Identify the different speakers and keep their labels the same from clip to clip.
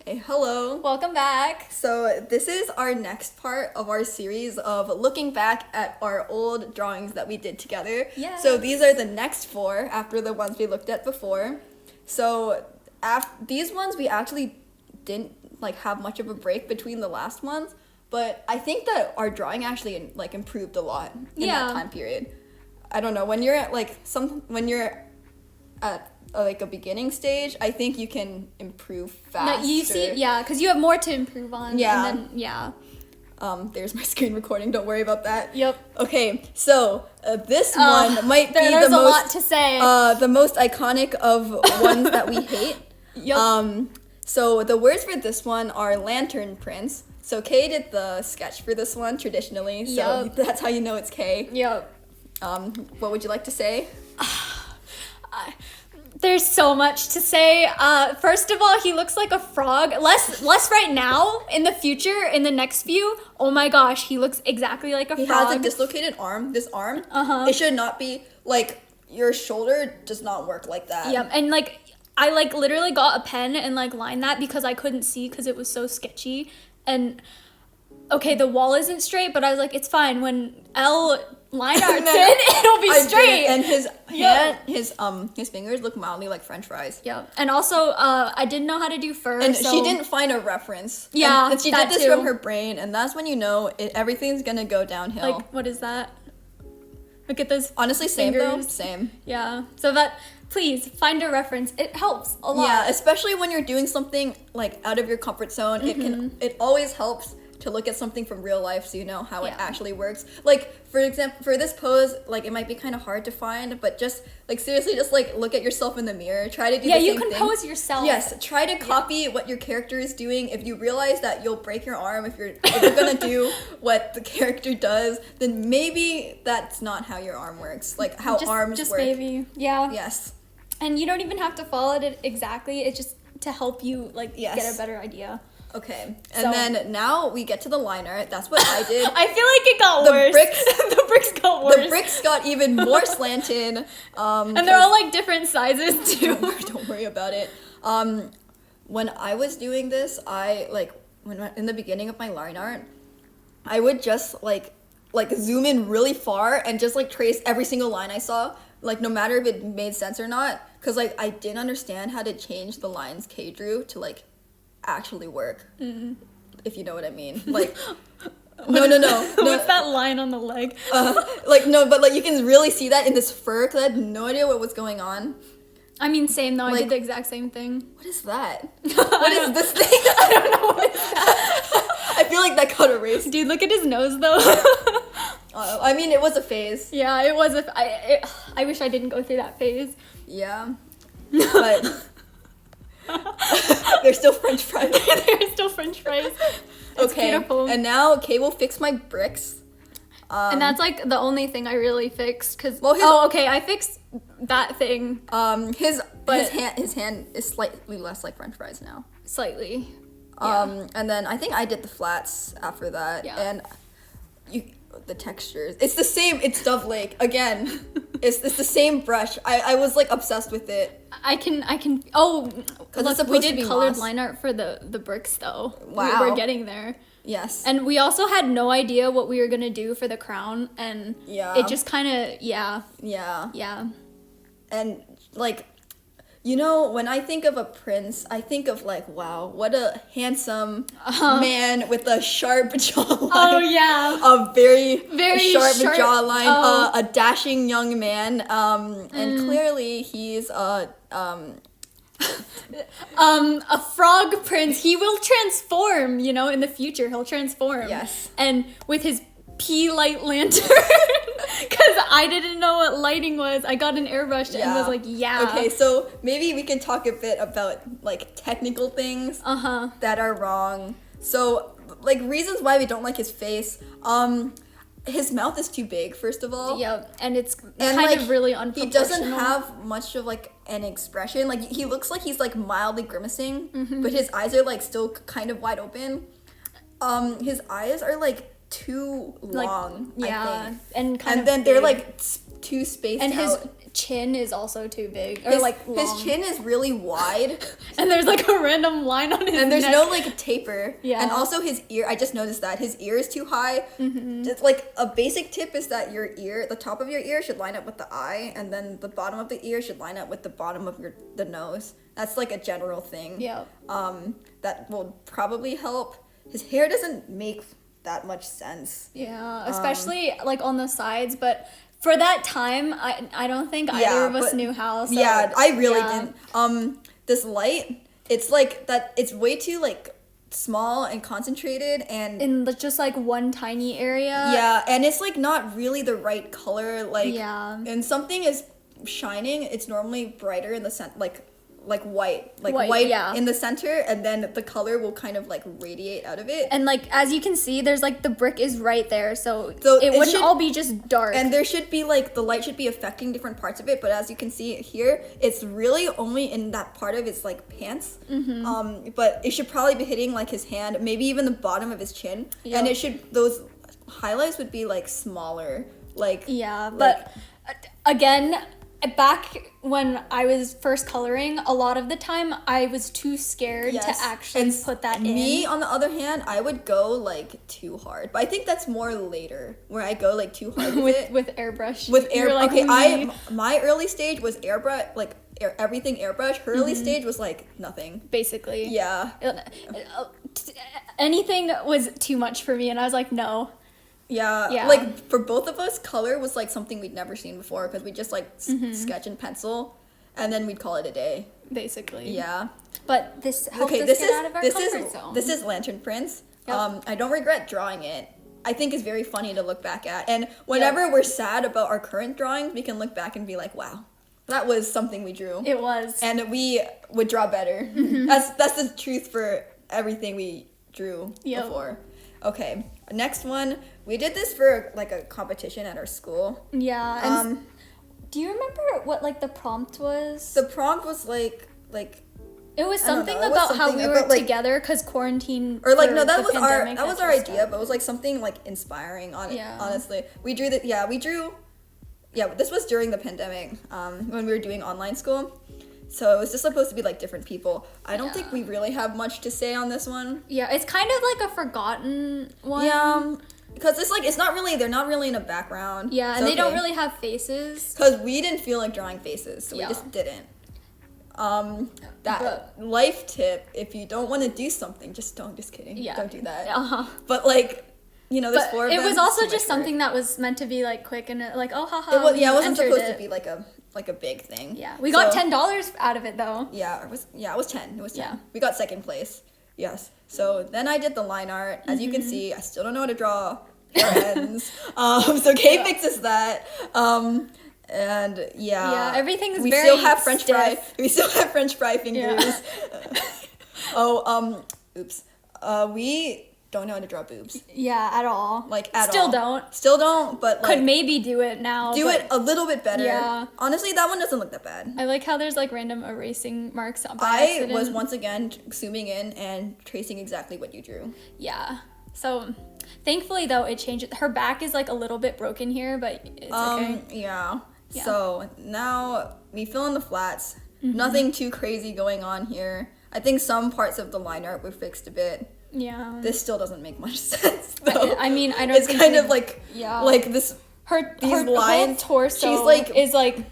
Speaker 1: Okay, hello.
Speaker 2: Welcome back.
Speaker 1: So this is our next part of our series of looking back at our old drawings that we did together.
Speaker 2: Yes.
Speaker 1: So these are the next 4 after the ones we looked at before. So these ones we actually didn't have much of a break between the last ones, but I think that our drawing actually improved a lot in that time period. I don't know, when you're at a beginning stage, I think you can improve faster.
Speaker 2: You see, because you have more to improve on.
Speaker 1: Yeah.
Speaker 2: And then,
Speaker 1: There's my screen recording. Don't worry about that.
Speaker 2: Yep.
Speaker 1: Okay, so this one might be
Speaker 2: there's
Speaker 1: the
Speaker 2: a
Speaker 1: most
Speaker 2: lot to say.
Speaker 1: the most iconic of ones that we hate.
Speaker 2: Yep.
Speaker 1: So the words for this one are lantern prints. So Kay did the sketch for this one traditionally. So that's how you know it's Kay.
Speaker 2: Yep.
Speaker 1: What would you like to say?
Speaker 2: There's so much to say. First of all, he looks like a frog. Less right now. In the future, in the next view, oh my gosh, he looks exactly like a frog.
Speaker 1: He has a dislocated arm. This arm, it should not be your shoulder does not work like that.
Speaker 2: Yeah, and I literally got a pen and lined that because I couldn't see because it was so sketchy. And okay, the wall isn't straight, but I was like, it's fine. When L line art's in, it'll be straight.
Speaker 1: And his hand, his fingers look mildly like French fries.
Speaker 2: Yeah, and also I didn't know how to do fur.
Speaker 1: And
Speaker 2: so
Speaker 1: she didn't find a reference.
Speaker 2: Yeah,
Speaker 1: and she did this from her brain, and that's when you know everything's gonna go downhill.
Speaker 2: What is that? Look at those.
Speaker 1: Honestly, same
Speaker 2: fingers.
Speaker 1: though. Same.
Speaker 2: Yeah. So that. Please find a reference. It helps a lot.
Speaker 1: Yeah, especially when you're doing something out of your comfort zone. It always helps to look at something from real life so you know how it actually works. For example, for this pose, it might be kind of hard to find, but just seriously, just look at yourself in the mirror. Try to do the same thing.
Speaker 2: Yeah, you can pose yourself.
Speaker 1: Yes, try to copy what your character is doing. If you realize that you'll break your arm if you're gonna do what the character does, then maybe that's not how your arm works. How arms
Speaker 2: just
Speaker 1: work.
Speaker 2: Maybe. Yeah.
Speaker 1: Yes.
Speaker 2: And you don't even have to follow it exactly. It's just to help you get a better idea.
Speaker 1: Okay, and then now we get to the line art. That's what I did.
Speaker 2: I feel like it got worse. The bricks got worse.
Speaker 1: The bricks got even more slanted.
Speaker 2: And they're all different sizes too.
Speaker 1: Don't worry about it. When I was doing this, when in the beginning of my line art, I would just zoom in really far and just trace every single line I saw, no matter if it made sense or not, because I didn't understand how to change the lines Kay drew to actually work. If you know what I mean. No.
Speaker 2: What's that line on the leg?
Speaker 1: No, but you can really see that in this fur because I had no idea what was going on.
Speaker 2: I mean, same though. I did the exact same thing.
Speaker 1: What is that? What is this thing? I don't know what is that. I feel like that got erased.
Speaker 2: Dude, look at his nose though.
Speaker 1: I mean, it was a phase.
Speaker 2: Yeah, it was I wish I didn't go through that phase.
Speaker 1: Yeah. But they're still French fries.
Speaker 2: They're still French fries. It's beautiful.
Speaker 1: And now Kay will fix my bricks.
Speaker 2: And that's the only thing I really fixed because I fixed that thing.
Speaker 1: His hand is slightly less like French fries now.
Speaker 2: Slightly.
Speaker 1: And then I think I did the flats after that. Yeah. And the textures. It's the same. It's Dove Lake again. It's the same brush. I was obsessed with it.
Speaker 2: I can. Oh, look, we did colored
Speaker 1: moss.
Speaker 2: line art for the bricks though.
Speaker 1: Wow,
Speaker 2: we're getting there.
Speaker 1: Yes.
Speaker 2: And we also had no idea what we were gonna do for the crown, and it just kind of Yeah.
Speaker 1: And when I think of a prince, I think of wow, what a handsome man with a sharp jawline.
Speaker 2: Oh yeah.
Speaker 1: A very sharp jawline.
Speaker 2: Oh.
Speaker 1: A dashing young man. And clearly he's a
Speaker 2: frog prince. He will transform. In the future he'll transform.
Speaker 1: Yes.
Speaker 2: And with his pea light lantern. Because I didn't know what lighting was. I got an airbrush and was
Speaker 1: Okay, so maybe we can talk a bit about technical things that are wrong. So reasons why we don't like his face. His mouth is too big, first of all.
Speaker 2: Yeah, and it's kind of really unproportional.
Speaker 1: He doesn't have much of an expression. He looks like he's mildly grimacing, but his eyes are still kind of wide open. His eyes are too long. I think.
Speaker 2: and then
Speaker 1: they're too spaced
Speaker 2: And his
Speaker 1: out.
Speaker 2: chin is also too big, or
Speaker 1: His,
Speaker 2: like long.
Speaker 1: his chin is really wide.
Speaker 2: And there's like a random line on his
Speaker 1: And there's
Speaker 2: neck.
Speaker 1: no like taper.
Speaker 2: Yeah.
Speaker 1: And also his ear, I just noticed that his ear is too high.
Speaker 2: Mm-hmm.
Speaker 1: Just like a basic tip is that your ear, the top of your ear should line up with the eye, and then the bottom of the ear should line up with the bottom of the nose. That's like a general thing.
Speaker 2: Yeah.
Speaker 1: That will probably help. His hair doesn't make that much sense.
Speaker 2: Yeah, especially like on the sides, but for that time, I don't think either of us
Speaker 1: but-
Speaker 2: knew how. So,
Speaker 1: yeah, I really
Speaker 2: yeah.
Speaker 1: didn't. This light, it's like that. It's way too like small and concentrated, and
Speaker 2: In just like one tiny area.
Speaker 1: yeah, and it's like not really the right color. Like,
Speaker 2: Yeah.
Speaker 1: and something is shining. It's normally brighter in the center, like white,
Speaker 2: White, yeah.
Speaker 1: in the center, and then the color will kind of like radiate out of it.
Speaker 2: And like as you can see, there's like the brick is right there, so
Speaker 1: So
Speaker 2: it
Speaker 1: it
Speaker 2: wouldn't
Speaker 1: should-
Speaker 2: all be just dark.
Speaker 1: And there should be like the light should be affecting different parts of it, but as you can see here, it's really only in that part of his like pants.
Speaker 2: Mm-hmm.
Speaker 1: But it should probably be hitting like his hand, maybe even the bottom of his chin,
Speaker 2: Yep.
Speaker 1: and it should those highlights would be like smaller, like
Speaker 2: Yeah,
Speaker 1: like-
Speaker 2: but again, back when I was first coloring, a lot of the time I was too scared
Speaker 1: Yes.
Speaker 2: to actually
Speaker 1: And
Speaker 2: put that
Speaker 1: Me,
Speaker 2: in.
Speaker 1: on the other hand, I would go like too hard, but I think that's more later where I go like too hard with it.
Speaker 2: with airbrush.
Speaker 1: With air,
Speaker 2: You're like
Speaker 1: okay,
Speaker 2: me.
Speaker 1: my early stage was airbrush, like everything airbrush. Her early stage was like nothing.
Speaker 2: Basically.
Speaker 1: Yeah,
Speaker 2: Anything was too much for me, and I was like, no.
Speaker 1: yeah.
Speaker 2: Yeah.
Speaker 1: Like for both of us, color was like something we'd never seen before because we just like sketch and pencil, and then we'd call it a day.
Speaker 2: Basically.
Speaker 1: Yeah.
Speaker 2: But this helped
Speaker 1: Okay,
Speaker 2: us
Speaker 1: this
Speaker 2: get
Speaker 1: is
Speaker 2: out of our
Speaker 1: this
Speaker 2: comfort
Speaker 1: is
Speaker 2: zone.
Speaker 1: this is Lantern Prince.
Speaker 2: Yep.
Speaker 1: I don't regret drawing it. I think it's very funny to look back at, and whenever we're sad about our current drawings, we can look back and be like, "Wow, that was something we drew."
Speaker 2: It was.
Speaker 1: And we would draw better. That's the truth for everything we drew
Speaker 2: Yep.
Speaker 1: before. Okay, next one. We did this for like a competition at our school.
Speaker 2: Yeah. And
Speaker 1: Um,
Speaker 2: do you remember what like the prompt was?
Speaker 1: the prompt was like
Speaker 2: It was
Speaker 1: I don't
Speaker 2: something
Speaker 1: know, it was
Speaker 2: about how
Speaker 1: something
Speaker 2: we were
Speaker 1: about, like-
Speaker 2: together because quarantine.
Speaker 1: or like
Speaker 2: for
Speaker 1: no, that
Speaker 2: the
Speaker 1: was our
Speaker 2: pandemic
Speaker 1: that was
Speaker 2: had
Speaker 1: our
Speaker 2: just
Speaker 1: idea,
Speaker 2: started.
Speaker 1: but it was like something like inspiring on it.
Speaker 2: Yeah.
Speaker 1: Honestly, we drew this was during the pandemic when we were doing online school. So it was just supposed to be like different people. I don't think
Speaker 2: Yeah.
Speaker 1: we really have much to say on this one.
Speaker 2: Yeah, it's kind of like a forgotten one.
Speaker 1: Yeah, because it's like they're not really in a background.
Speaker 2: Yeah, and
Speaker 1: It's
Speaker 2: they don't
Speaker 1: okay.
Speaker 2: really have faces.
Speaker 1: Because we didn't feel like drawing faces, so
Speaker 2: Yeah.
Speaker 1: we just didn't. That
Speaker 2: But-
Speaker 1: life tip: if you don't want to do something, just kidding.
Speaker 2: Yeah.
Speaker 1: Don't do that.
Speaker 2: Uh-huh.
Speaker 1: But like, there's
Speaker 2: But
Speaker 1: four of
Speaker 2: it
Speaker 1: them.
Speaker 2: was
Speaker 1: it's
Speaker 2: also
Speaker 1: too much
Speaker 2: just
Speaker 1: work.
Speaker 2: something that was meant to be like quick and like haha.
Speaker 1: It was,
Speaker 2: we
Speaker 1: it wasn't
Speaker 2: entered
Speaker 1: supposed
Speaker 2: it.
Speaker 1: to be like a big thing.
Speaker 2: Yeah, we got
Speaker 1: So-
Speaker 2: $10 out of it though.
Speaker 1: Yeah, it was 10. It was 10.
Speaker 2: Yeah.
Speaker 1: We got second place. Yes. So then I did the line art. As you can
Speaker 2: Mm-hmm.
Speaker 1: see, I still don't know how to draw ends. So Kay
Speaker 2: Yeah.
Speaker 1: fixes that. And yeah.
Speaker 2: Yeah, everything's
Speaker 1: we
Speaker 2: very
Speaker 1: still have French fry.
Speaker 2: stiff.
Speaker 1: We still have French fry fingers.
Speaker 2: Yeah.
Speaker 1: Oops. We don't know how to draw boobs.
Speaker 2: Yeah, at all.
Speaker 1: Like at
Speaker 2: Still
Speaker 1: all.
Speaker 2: don't.
Speaker 1: Still don't, but like
Speaker 2: Could maybe do it now.
Speaker 1: do
Speaker 2: but
Speaker 1: it a little bit better.
Speaker 2: Yeah.
Speaker 1: Honestly, that one doesn't look that bad.
Speaker 2: I like how there's like random erasing marks on by
Speaker 1: I
Speaker 2: accident.
Speaker 1: was once again zooming in and tracing exactly what you drew.
Speaker 2: Yeah. So thankfully though it changed. Her back is like a little bit broken here, but it's okay.
Speaker 1: Yeah.
Speaker 2: Yeah.
Speaker 1: So now we fill in the flats.
Speaker 2: Mm-hmm.
Speaker 1: Nothing too crazy going on here. I think some parts of the line art were fixed a bit.
Speaker 2: Yeah.
Speaker 1: This still doesn't make much sense though.
Speaker 2: I mean, I don't
Speaker 1: It's
Speaker 2: think
Speaker 1: kind
Speaker 2: we-
Speaker 1: of like
Speaker 2: Yeah.
Speaker 1: like this.
Speaker 2: Her whole
Speaker 1: lines,
Speaker 2: torso
Speaker 1: she's like-
Speaker 2: is like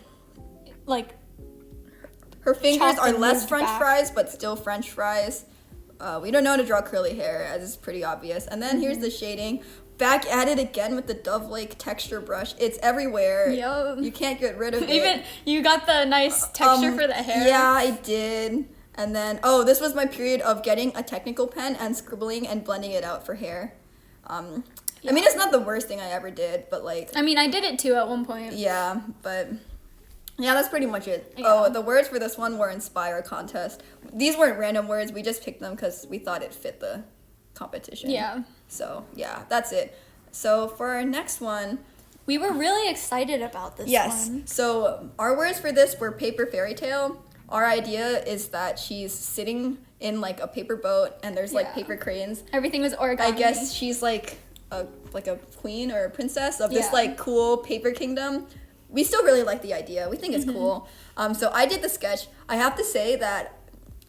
Speaker 1: Her fingers
Speaker 2: chopped
Speaker 1: are
Speaker 2: and
Speaker 1: less
Speaker 2: moved
Speaker 1: French
Speaker 2: back.
Speaker 1: fries, but still French fries. We don't know how to draw curly hair, as it's pretty obvious. And then here's the shading. Back at it again with the Dove Lake texture brush. It's everywhere.
Speaker 2: Yup.
Speaker 1: You can't get rid of it.
Speaker 2: even you got the nice texture for the hair.
Speaker 1: Yeah, I did. And then, this was my period of getting a technical pen and scribbling and blending it out for hair. I mean, it's not the worst thing I ever did, but like,
Speaker 2: I mean, I did it too at one point.
Speaker 1: yeah, but yeah, that's pretty much it.
Speaker 2: Yeah.
Speaker 1: Oh, the words for this one were Inspire Contest. These weren't random words, we just picked them because we thought it fit the competition.
Speaker 2: Yeah.
Speaker 1: So, yeah, that's it. So, for our next one,
Speaker 2: We were really excited about this
Speaker 1: yes.
Speaker 2: one.
Speaker 1: So our words for this were paper fairy tale. Our idea is that she's sitting in like a paper boat and there's like
Speaker 2: Yeah.
Speaker 1: paper cranes.
Speaker 2: Everything was origami.
Speaker 1: I guess she's like a queen or a princess of this
Speaker 2: Yeah.
Speaker 1: like cool paper kingdom. we still really like the idea. We think it's cool. So I did the sketch. I have to say that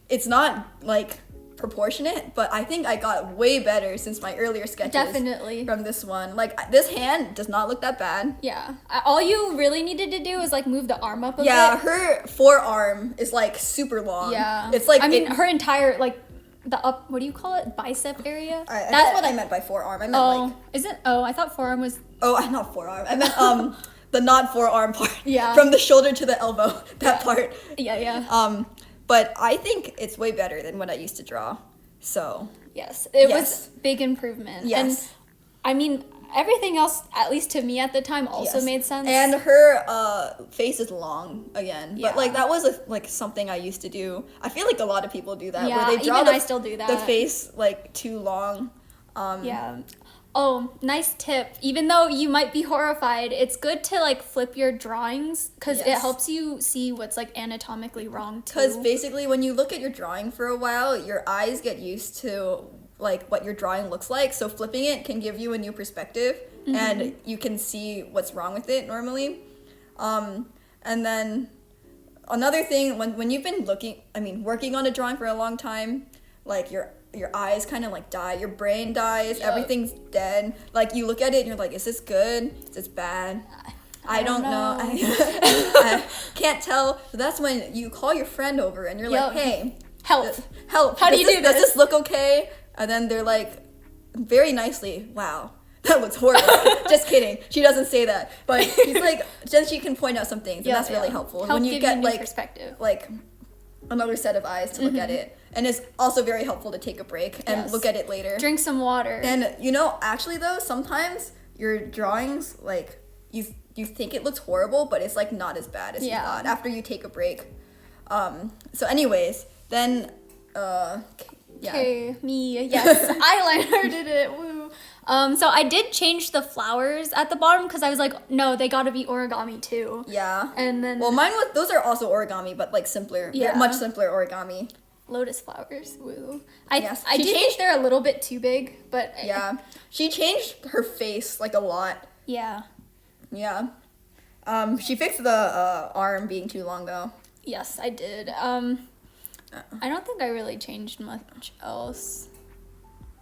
Speaker 1: it's not like proportionate, but I think I got way better since my earlier sketches.
Speaker 2: Definitely.
Speaker 1: From this one. Like this hand does not look that bad.
Speaker 2: Yeah. All you really needed to do is like move the arm up a
Speaker 1: Yeah,
Speaker 2: bit.
Speaker 1: her forearm is like super long.
Speaker 2: Yeah.
Speaker 1: It's like
Speaker 2: I mean, her entire like the up. What do you call it? Bicep area.
Speaker 1: that's what I meant by forearm. I meant like
Speaker 2: is it? Oh, I thought forearm was.
Speaker 1: I'm not forearm. I meant the not forearm part.
Speaker 2: Yeah.
Speaker 1: From the shoulder to the elbow. That part.
Speaker 2: Yeah.
Speaker 1: But I think it's way better than what I used to draw. So
Speaker 2: Yes, it
Speaker 1: Yes.
Speaker 2: was big improvement.
Speaker 1: Yes.
Speaker 2: And I mean, everything else, at least to me at the time, also
Speaker 1: yes.
Speaker 2: made sense.
Speaker 1: And her face is long again.
Speaker 2: Yeah.
Speaker 1: But like that was like something I used to do. I feel like a lot of people do that
Speaker 2: Yeah,
Speaker 1: where they draw
Speaker 2: even I still do that.
Speaker 1: the face like too long.
Speaker 2: Yeah. Oh, nice tip. Even though you might be horrified, it's good to like flip your drawings because it
Speaker 1: Yes.
Speaker 2: helps you see what's like anatomically wrong too.
Speaker 1: Because basically, when you look at your drawing for a while, your eyes get used to like what your drawing looks like. So flipping it can give you a new perspective, and you can see what's wrong with it normally. And then another thing, when you've been working on a drawing for a long time, like your eyes kind of like die, your brain dies,
Speaker 2: Yep.
Speaker 1: everything's dead. Like you look at it and you're like, is this good? Is this bad? I don't know. I can't tell. So that's when you call your friend over and you're
Speaker 2: Yep.
Speaker 1: like, hey,
Speaker 2: Help.
Speaker 1: help.
Speaker 2: How do you do
Speaker 1: Does
Speaker 2: this?
Speaker 1: this look okay? And then they're like, very nicely, wow, that looks horrible. Just kidding. She doesn't say that. But she's like, then she can point out some things, and that's really helpful.
Speaker 2: Help
Speaker 1: when you
Speaker 2: give
Speaker 1: get
Speaker 2: new
Speaker 1: like
Speaker 2: perspective.
Speaker 1: like another set of eyes to look at it. And it's also very helpful to take a break and
Speaker 2: Yes.
Speaker 1: look at it later.
Speaker 2: Drink some water.
Speaker 1: And actually though, sometimes your drawings like you think it looks horrible, but it's like not as bad as you
Speaker 2: Yeah.
Speaker 1: thought after you take a break. So anyways, then yeah.
Speaker 2: Okay, me. Yes, eyeliner did it. Woo. So I did change the flowers at the bottom because I was like, no, they gotta be origami too.
Speaker 1: Yeah.
Speaker 2: And then
Speaker 1: Well, those are also origami, but like simpler,
Speaker 2: Yeah.
Speaker 1: much simpler origami.
Speaker 2: lotus flowers. Woo.
Speaker 1: Yes.
Speaker 2: I
Speaker 1: She
Speaker 2: did think
Speaker 1: changed-
Speaker 2: they're a little bit too big, but
Speaker 1: Yeah. She changed her face like a lot.
Speaker 2: yeah.
Speaker 1: Yeah. She fixed the arm being too long though.
Speaker 2: Yes, I did. I don't think I really changed much else.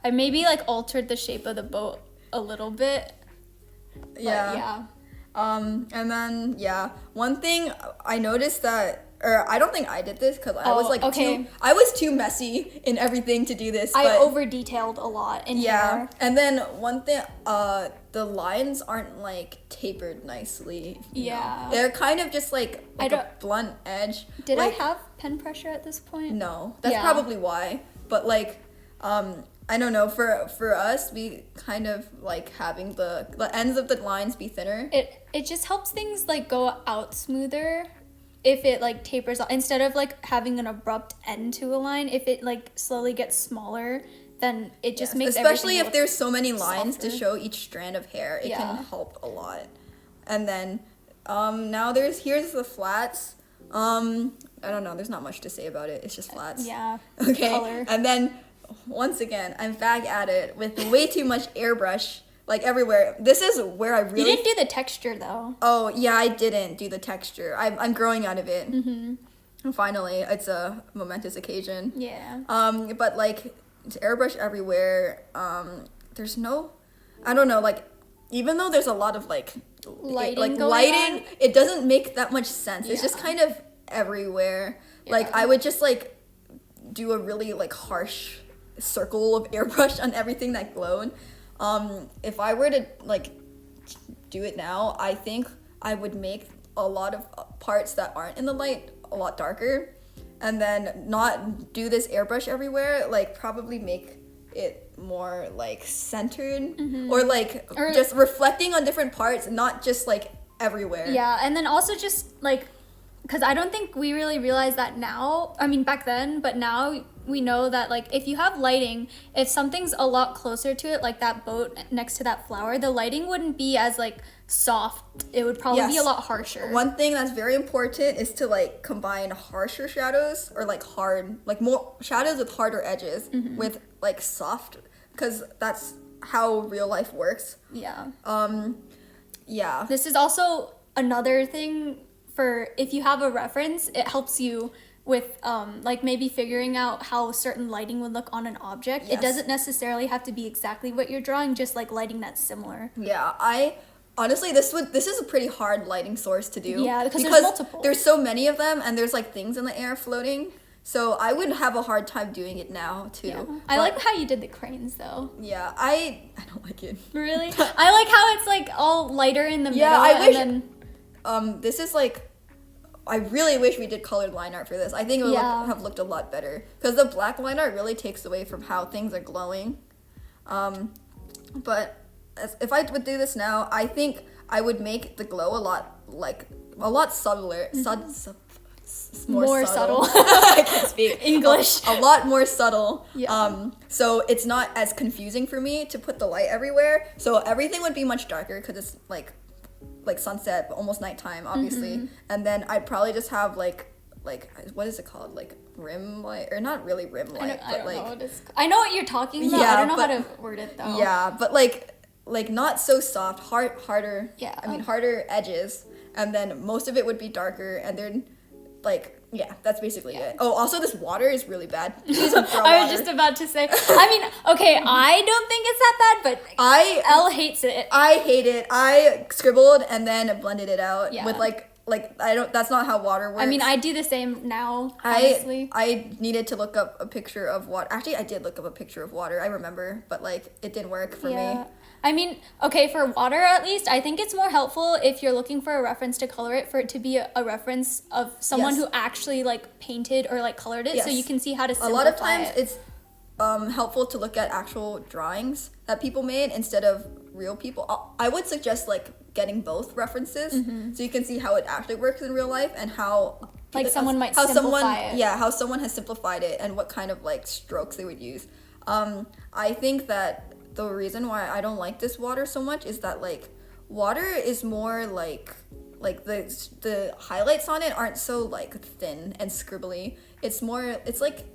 Speaker 2: I maybe like altered the shape of the boat a little bit. But yeah.
Speaker 1: And then one thing I noticed that, or I don't think I did this because I was
Speaker 2: Oh,
Speaker 1: like
Speaker 2: okay.
Speaker 1: I was too messy in everything to do this.
Speaker 2: I
Speaker 1: but
Speaker 2: over detailed a lot in here.
Speaker 1: and then one thing, the lines aren't like tapered nicely. you know.
Speaker 2: Yeah.
Speaker 1: They're kind of just like
Speaker 2: I
Speaker 1: a
Speaker 2: don't-
Speaker 1: blunt edge.
Speaker 2: Did
Speaker 1: Like,
Speaker 2: I have pen pressure at this point?
Speaker 1: No, that's
Speaker 2: Yeah.
Speaker 1: probably why. But like, I don't know. For us, we kind of like having the ends of the lines be thinner.
Speaker 2: It just helps things like go out smoother if it like tapers off instead of like having an abrupt end to a line. If it like slowly gets smaller, then it just makes
Speaker 1: Especially
Speaker 2: everything
Speaker 1: if
Speaker 2: look
Speaker 1: there's so many lines to
Speaker 2: softer.
Speaker 1: show each strand of hair, it
Speaker 2: Yeah.
Speaker 1: can help a lot. And then now here's the flats. I don't know. There's not much to say about it. It's just flats.
Speaker 2: Yeah.
Speaker 1: Okay.
Speaker 2: Color.
Speaker 1: And then once again, I'm back at it with way too much airbrush, like everywhere. This is where I really.
Speaker 2: You didn't do the texture though.
Speaker 1: Oh yeah, I didn't do the texture. I'm growing out of it. Mm-hmm. Finally, it's a momentous occasion.
Speaker 2: Yeah.
Speaker 1: But like it's airbrush everywhere. There's no, I don't know. Like even though there's a lot of like
Speaker 2: Lighting going
Speaker 1: lighting,
Speaker 2: on?
Speaker 1: it doesn't make that much sense. It's just
Speaker 2: Yeah.
Speaker 1: kind of everywhere. Like
Speaker 2: Yeah.
Speaker 1: I would just like do a really like harsh circle of airbrush on everything that glowed. If I were to like do it now, I think I would make a lot of parts that aren't in the light a lot darker, and then not do this airbrush everywhere. Like probably make it more like centered, or like
Speaker 2: Or-
Speaker 1: just reflecting on different parts, not just like everywhere.
Speaker 2: Yeah, and then also just like, because I don't think we really realize that now. I mean, back then, but now we know that like if you have lighting, if something's a lot closer to it, like that boat next to that flower, the lighting wouldn't be as like soft. It would probably be a
Speaker 1: Yes.
Speaker 2: lot harsher.
Speaker 1: One thing that's very important is to like combine harsher shadows, or like hard, like more shadows with harder edges with like soft, because that's how real life works.
Speaker 2: Yeah.
Speaker 1: Yeah.
Speaker 2: This is also another thing for if you have a reference, it helps you with like maybe figuring out how certain lighting would look on an object.
Speaker 1: Yes.
Speaker 2: It doesn't necessarily have to be exactly what you're drawing, just like lighting that's similar.
Speaker 1: Yeah, I honestly this is a pretty hard lighting source to do.
Speaker 2: Yeah, because there's multiple.
Speaker 1: There's so many of them, and there's like things in the air floating. So I would have a hard time doing it now too.
Speaker 2: Yeah. I
Speaker 1: But,
Speaker 2: like how you did the cranes though.
Speaker 1: Yeah, I don't like it.
Speaker 2: Really? I like how it's like all lighter in the
Speaker 1: Yeah,
Speaker 2: middle.
Speaker 1: I wish-
Speaker 2: And then,
Speaker 1: This is like, I really wish we did colored line art for this. I think it would
Speaker 2: Yeah.
Speaker 1: have looked a lot better because the black line art really takes away from how things are glowing. But if I would do this now, I think I would make the glow a lot subtler, more subtle. I can't speak
Speaker 2: English.
Speaker 1: A lot more subtle.
Speaker 2: Yeah.
Speaker 1: So it's not as confusing for me to put the light everywhere. So everything would be much darker because it's like sunset, almost nighttime, obviously. And then I'd probably just have like what is it called, like rim light, or not really rim light,
Speaker 2: I
Speaker 1: but
Speaker 2: don't
Speaker 1: like
Speaker 2: know what it's. I know what you're talking about.
Speaker 1: Yeah,
Speaker 2: I don't know
Speaker 1: but-
Speaker 2: how to word it though.
Speaker 1: yeah, but like not so soft, harder.
Speaker 2: Yeah.
Speaker 1: I mean harder edges, and then most of it would be darker, and then like yeah, that's basically it. Oh, also this water is really bad. Please don't throw
Speaker 2: I was
Speaker 1: water.
Speaker 2: just about to say. I mean, okay, I don't think it's that bad, but Elle hates it.
Speaker 1: I hate it. I scribbled and then blended it out
Speaker 2: Yeah.
Speaker 1: with like I don't. That's not how water works.
Speaker 2: I mean, I do the same now. Honestly,
Speaker 1: I needed to look up a picture of water. Actually, I did look up a picture of water. I remember, but like it didn't work for me.
Speaker 2: I mean, okay, for water at least, I think it's more helpful if you're looking for a reference to color it, for it to be a reference of someone
Speaker 1: Yes.
Speaker 2: who actually like painted or like colored it, so
Speaker 1: Yes.
Speaker 2: you can see how to
Speaker 1: A
Speaker 2: simplify
Speaker 1: lot of times
Speaker 2: it.
Speaker 1: it's helpful to look at actual drawings that people made instead of real people. I would suggest like getting both references so you can see how it actually works in real life and how
Speaker 2: Like someone might
Speaker 1: how
Speaker 2: simplify it.
Speaker 1: Yeah, how someone has simplified it and what kind of like strokes they would use. I think that the reason why I don't like this water so much is that like water is more like the highlights on it aren't so like thin and scribbly. It's like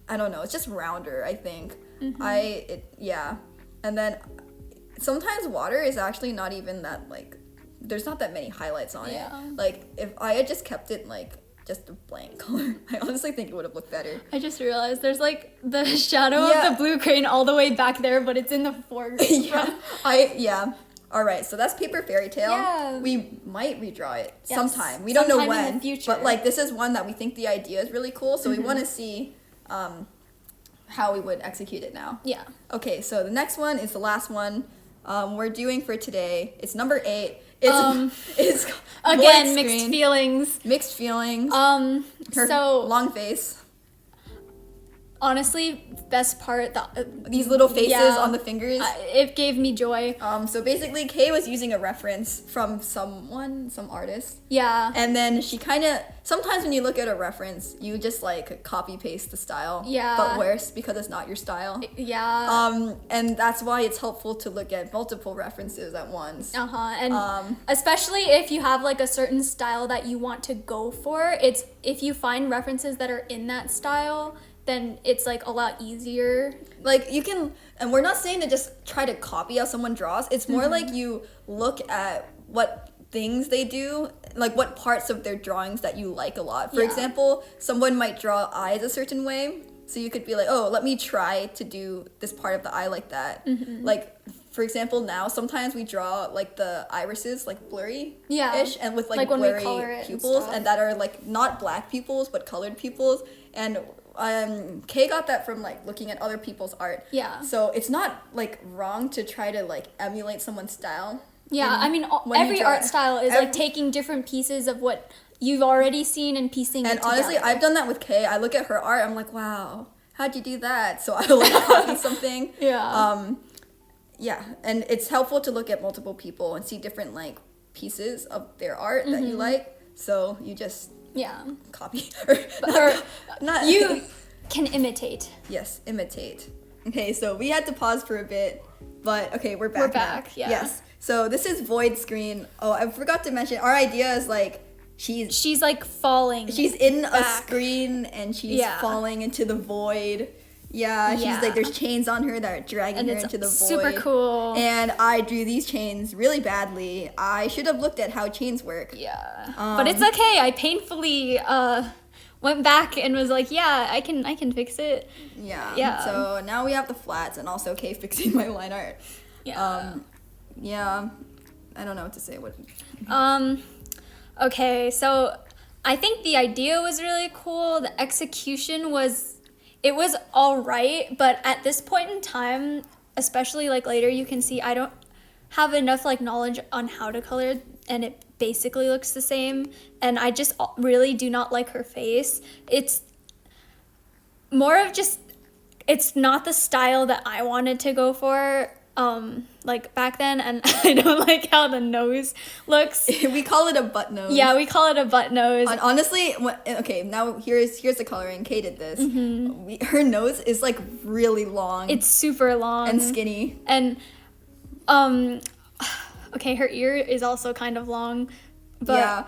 Speaker 1: I don't know, it's just rounder, I think. Yeah. And then sometimes water is actually not even that like there's not that many highlights on
Speaker 2: Yeah.
Speaker 1: it. Like if I had just kept it like just a blank color, I honestly think it would have looked better.
Speaker 2: I just realized there's like the shadow
Speaker 1: Yeah.
Speaker 2: of the blue crane all the way back there, but it's in the foreground.
Speaker 1: Yeah. All right, so that's Paper Fairy Tale.
Speaker 2: Yeah.
Speaker 1: We might redraw it
Speaker 2: Yes,
Speaker 1: sometime. We don't know
Speaker 2: sometime in
Speaker 1: when.
Speaker 2: the future.
Speaker 1: But like this is one that we think the idea is really cool, so we want to see how we would execute it now.
Speaker 2: Yeah.
Speaker 1: Okay, so the next one is the last one we're doing for today. It's number 8. It's
Speaker 2: Again,
Speaker 1: void
Speaker 2: mixed
Speaker 1: screen.
Speaker 2: feelings.
Speaker 1: Mixed feelings. Her
Speaker 2: So
Speaker 1: long face.
Speaker 2: honestly, best part
Speaker 1: These little faces
Speaker 2: Yeah.
Speaker 1: on the fingers.
Speaker 2: it gave me joy.
Speaker 1: So basically, Kay was using a reference from some artist.
Speaker 2: Yeah.
Speaker 1: And then she kind of, sometimes when you look at a reference, you just like copy paste the style.
Speaker 2: Yeah.
Speaker 1: But worse because it's not your style.
Speaker 2: Yeah.
Speaker 1: And that's why it's helpful to look at multiple references at once.
Speaker 2: And especially if you have like a certain style that you want to go for, it's if you find references that are in that style, then it's like a lot easier.
Speaker 1: Like you can, and we're not saying to just try to copy how someone draws. It's more like you look at what things they do, like what parts of their drawings that you like a lot. For
Speaker 2: Yeah.
Speaker 1: example, someone might draw eyes a certain way. So you could be like, oh, let me try to do this part of the eye like that. Like, for example, now sometimes we draw like the irises like blurry-ish
Speaker 2: Yeah.
Speaker 1: and with like
Speaker 2: Like when we
Speaker 1: blurry
Speaker 2: color it and
Speaker 1: pupils
Speaker 2: stuff.
Speaker 1: and that are like not black pupils but colored pupils. And Kay got that from like looking at other people's art.
Speaker 2: Yeah.
Speaker 1: So it's not like wrong to try to like emulate someone's style.
Speaker 2: Yeah, I mean,
Speaker 1: when you
Speaker 2: every
Speaker 1: draw
Speaker 2: art
Speaker 1: it.
Speaker 2: style is like taking different pieces of what you've already seen and piecing
Speaker 1: And
Speaker 2: it
Speaker 1: honestly,
Speaker 2: together.
Speaker 1: I've done that with Kay. I look at her art, I'm like, wow, how'd you do that? So I like copy something.
Speaker 2: Yeah.
Speaker 1: Yeah, and it's helpful to look at multiple people and see different like pieces of their art that you like. So you just
Speaker 2: Yeah.
Speaker 1: copy
Speaker 2: Or
Speaker 1: not
Speaker 2: you can imitate.
Speaker 1: Yes, imitate. Okay, so we had to pause for a bit, but okay, we're back.
Speaker 2: We're
Speaker 1: now.
Speaker 2: back, yeah.
Speaker 1: Yes. So this is void screen. Oh, I forgot to mention our idea is like
Speaker 2: She's like falling.
Speaker 1: she's in a
Speaker 2: back.
Speaker 1: screen and she's
Speaker 2: Yeah.
Speaker 1: falling into the void. Yeah, she's
Speaker 2: Yeah.
Speaker 1: like, there's chains on her that are dragging
Speaker 2: And
Speaker 1: her
Speaker 2: it's
Speaker 1: into the void.
Speaker 2: super cool.
Speaker 1: And I drew these chains really badly. I should have looked at how chains work.
Speaker 2: Yeah. But it's okay. I painfully went back and was like, yeah, I can fix it.
Speaker 1: Yeah.
Speaker 2: Yeah.
Speaker 1: So now we have the flats and also Kay fixing my line art.
Speaker 2: Yeah.
Speaker 1: Yeah. I don't know what to say.
Speaker 2: Okay, so I think the idea was really cool. The execution was all right, but at this point in time, especially like later, you can see I don't have enough like knowledge on how to color, and it basically looks the same. And I just really do not like her face. It's more of just, it's not the style that I wanted to go for. Like back then, and I don't like how the nose looks.
Speaker 1: We call it a butt nose.
Speaker 2: Yeah, we call it a butt nose.
Speaker 1: And honestly, okay, now here's the coloring. Kay did this. Her nose is like really long.
Speaker 2: It's super long
Speaker 1: and skinny.
Speaker 2: And okay, her ear is also kind of long, but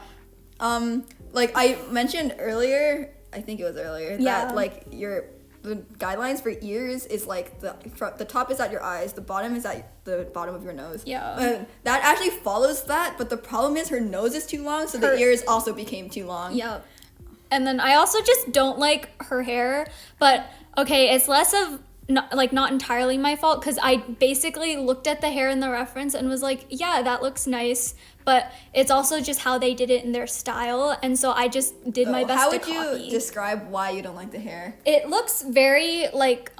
Speaker 1: yeah. Like I mentioned earlier, I think it was earlier,
Speaker 2: Yeah.
Speaker 1: that like the guidelines for ears is like the top is at your eyes, the bottom is at the bottom of your nose.
Speaker 2: Yeah.
Speaker 1: That actually follows that, but the problem is her nose is too long, so
Speaker 2: Her-
Speaker 1: the ears also became too long.
Speaker 2: yeah. And then I also just don't like her hair, but okay, it's less of not entirely my fault, because I basically looked at the hair in the reference and was like, yeah, that looks nice, but it's also just how they did it in their style, and so I just did my best
Speaker 1: How
Speaker 2: to
Speaker 1: would
Speaker 2: copy.
Speaker 1: you describe why you don't like the hair?
Speaker 2: It looks very like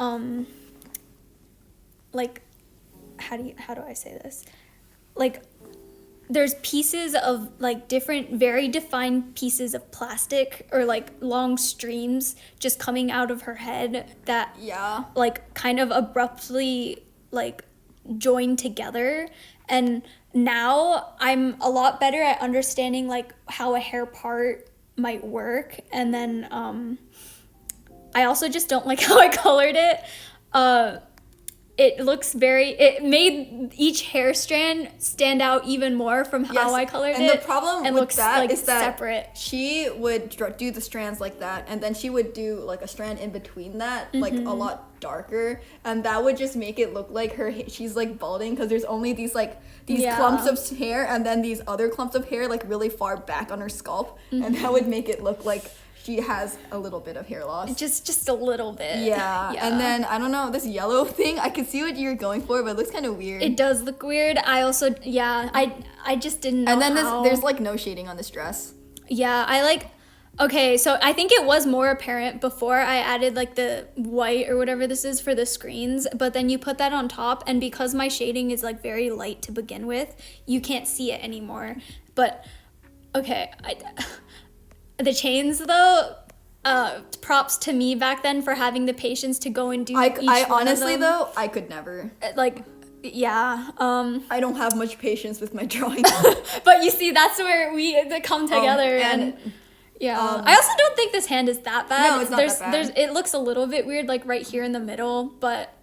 Speaker 2: how do I say this? Like there's pieces of like different very defined pieces of plastic or like long streams just coming out of her head that
Speaker 1: Yeah.
Speaker 2: like kind of abruptly like joined together. And now I'm a lot better at understanding like how a hair part might work. And then I also just don't like how I colored it. It made each hair strand stand out even more from how
Speaker 1: Yes,
Speaker 2: I colored
Speaker 1: and
Speaker 2: it.
Speaker 1: the problem
Speaker 2: and
Speaker 1: with
Speaker 2: looks,
Speaker 1: that
Speaker 2: like,
Speaker 1: is that
Speaker 2: separate.
Speaker 1: she would do the strands like that, and then she would do like a strand in between that, like a lot darker, and that would just make it look like she's like balding, because there's only these
Speaker 2: Yeah.
Speaker 1: clumps of hair, and then these other clumps of hair like really far back on her scalp, and that would make it look like she has a little bit of hair loss.
Speaker 2: Just a little bit.
Speaker 1: Yeah. And then I don't know, this yellow thing, I can see what you're going for, but it looks kind of weird.
Speaker 2: It does look weird. I also, I just didn't know.
Speaker 1: And then
Speaker 2: how.
Speaker 1: there's like no shading on this dress.
Speaker 2: Yeah, okay, so I think it was more apparent before I added like the white or whatever this is for the screens, but then you put that on top, and because my shading is like very light to begin with, you can't see it anymore. But okay, the chains though, props to me back then for having the patience to go and do each
Speaker 1: I
Speaker 2: one of
Speaker 1: honestly
Speaker 2: them.
Speaker 1: though, I could never.
Speaker 2: Yeah,
Speaker 1: I don't have much patience with my drawing.
Speaker 2: but you see, that's where we come together, and yeah. I also don't think this hand is that bad.
Speaker 1: No, it's not that bad.
Speaker 2: It looks a little bit weird, like right here in the middle, but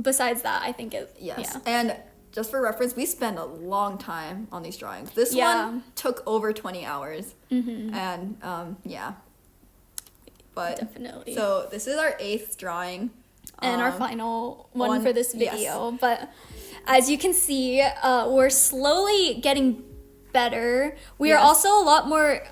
Speaker 2: besides that, I think it.
Speaker 1: Yes.
Speaker 2: Yeah.
Speaker 1: And just for reference, we spend a long time on these drawings. This
Speaker 2: Yeah.
Speaker 1: one took over 20 hours. And yeah. But
Speaker 2: Definitely.
Speaker 1: so this is our 8th drawing.
Speaker 2: And our final one
Speaker 1: one-
Speaker 2: for this
Speaker 1: yes.
Speaker 2: video, but as you can see, we're slowly getting better. We are
Speaker 1: Yes.
Speaker 2: also a lot more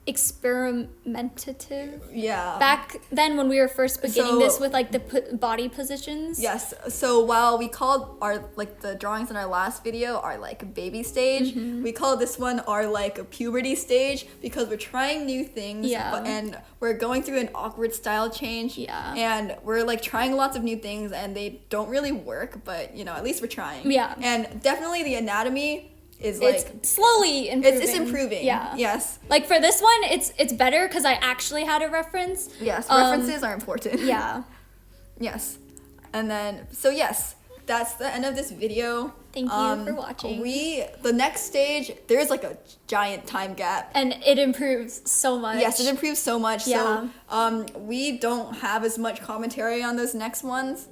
Speaker 2: experimentative.
Speaker 1: Yeah.
Speaker 2: Back then when we were first beginning
Speaker 1: So-
Speaker 2: this with like the body positions.
Speaker 1: Yes. So while we called our the drawings in our last video our like baby stage, we call this one our like puberty stage, because we're trying new things.
Speaker 2: Yeah.
Speaker 1: And we're going through an awkward style change.
Speaker 2: Yeah.
Speaker 1: And we're like trying lots of new things, and they don't really work, but you know, at least we're trying.
Speaker 2: Yeah.
Speaker 1: And definitely the anatomy is like
Speaker 2: It's slowly improving.
Speaker 1: it's improving.
Speaker 2: Yeah.
Speaker 1: Yes.
Speaker 2: Like for this one, it's better because I actually had a reference.
Speaker 1: Yes. References are important.
Speaker 2: Yeah.
Speaker 1: Yes. And then, so yes, that's the end of this video.
Speaker 2: Thank you for watching.
Speaker 1: The next stage, there's like a giant time gap.
Speaker 2: And it improves so much.
Speaker 1: Yes, it improves so much.
Speaker 2: Yeah.
Speaker 1: So, we don't have as much commentary on those next ones.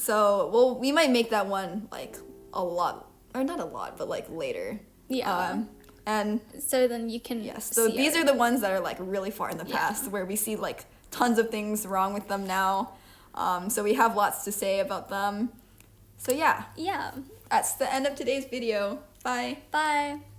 Speaker 1: So, we might make that one like a lot, or not a lot, but like later.
Speaker 2: Yeah.
Speaker 1: And
Speaker 2: So then you can.
Speaker 1: yes, so
Speaker 2: see
Speaker 1: these
Speaker 2: our-
Speaker 1: are the ones that are like really far in the past, where we see like tons of things wrong with them now. So we have lots to say about them. So yeah,
Speaker 2: Yeah.
Speaker 1: that's the end of today's video. Bye.
Speaker 2: Bye.